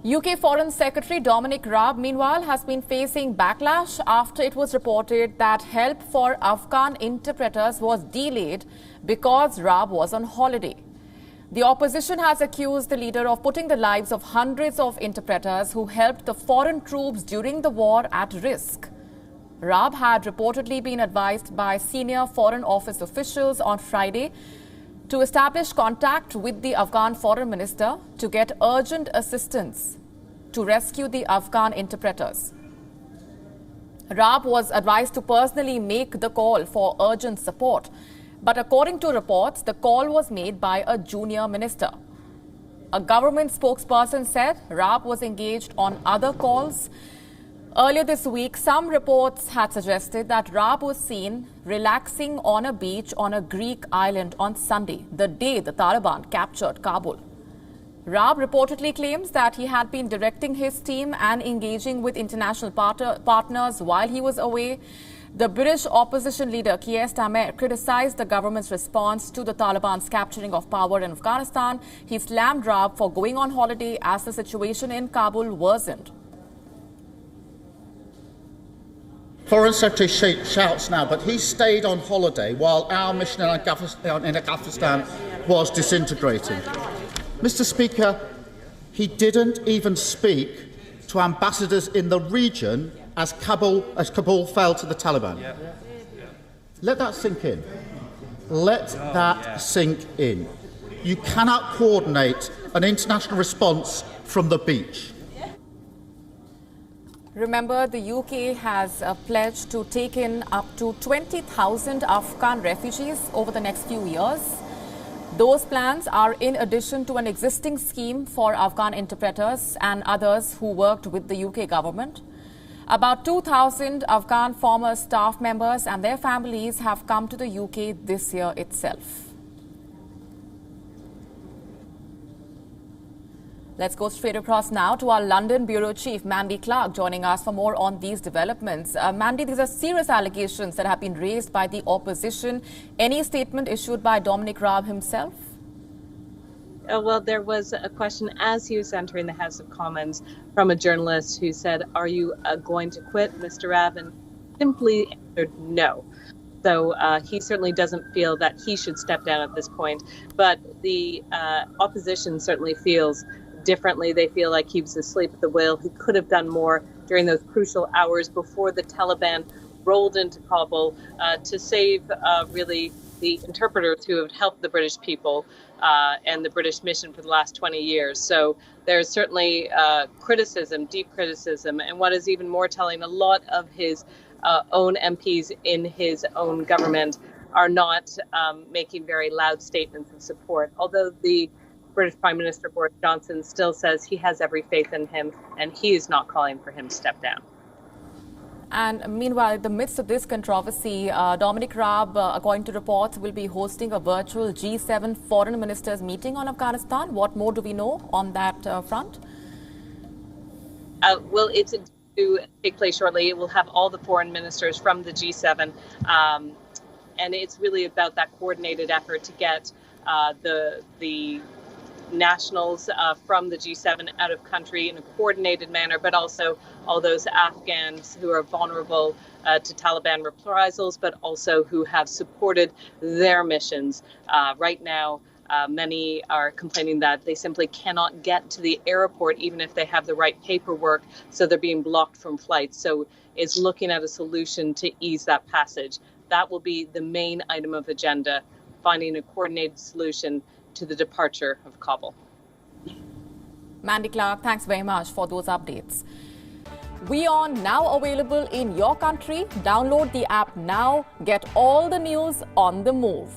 UK Foreign Secretary Dominic Raab, meanwhile, has been facing backlash after it was reported that help for Afghan interpreters was delayed because Raab was on holiday. The opposition has accused the leader of putting the lives of hundreds of interpreters who helped the foreign troops during the war at risk. Raab had reportedly been advised by senior Foreign Office officials on Friday to establish contact with the Afghan foreign minister to get urgent assistance to rescue the Afghan interpreters. Raab was advised to personally make the call for urgent support, but according to reports, the call was made by a junior minister. A government spokesperson said Raab was engaged on other calls. Earlier this week, some reports had suggested that Raab was seen relaxing on a beach on a Greek island on Sunday, the day the Taliban captured Kabul. Raab reportedly claims that he had been directing his team and engaging with international partners while he was away. The British opposition leader Keir Starmer criticised the government's response to the Taliban's capturing of power in Afghanistan. He slammed Raab for going on holiday as the situation in Kabul worsened. Foreign Secretary shouts now, but he stayed on holiday while our mission in Afghanistan was disintegrating. Mr. Speaker, he didn't even speak to ambassadors in the region as Kabul fell to the Taliban. Let that sink in. Let that sink in. You cannot coordinate an international response from the beach. Remember, the UK has pledged to take in up to 20,000 Afghan refugees over the next few years. Those plans are in addition to an existing scheme for Afghan interpreters and others who worked with the UK government. About 2,000 Afghan former staff members and their families have come to the UK this year itself. Let's go straight across now to our London Bureau Chief, Mandy Clark, joining us for more on these developments. Mandy, these are serious allegations that have been raised by the opposition. Any statement issued by Dominic Raab himself? Well, there was a question as he was entering the House of Commons from a journalist who said, "Are you going to quit, Mr. Raab?" And simply answered no. So he certainly doesn't feel that he should step down at this point. But the opposition certainly feels differently. They feel like he was asleep at the wheel. He could have done more during those crucial hours before the Taliban rolled into Kabul to save really the interpreters who have helped the British people and the British mission for the last 20 years. So there's certainly criticism, deep criticism. And what is even more telling, a lot of his own MPs in his own government are not making very loud statements of support, although the British Prime Minister Boris Johnson still says he has every faith in him and he is not calling for him to step down. And meanwhile, in the midst of this controversy, Dominic Raab, according to reports, will be hosting a virtual G7 foreign ministers meeting on Afghanistan. What more do we know on that front? Well, it's to take place shortly. It will have all the foreign ministers from the G7. And it's really about that coordinated effort to get the nationals from the G7 out of country in a coordinated manner, but also all those Afghans who are vulnerable to Taliban reprisals, but also who have supported their missions. Right now, many are complaining that they simply cannot get to the airport, even if they have the right paperwork, so they're being blocked from flights. So it's looking at a solution to ease that passage. That will be the main item of agenda, finding a coordinated solution to the departure of Kabul. Mandy Clark, thanks very much for those updates. WION now available in your country. Download the app now. Get all the news on the move.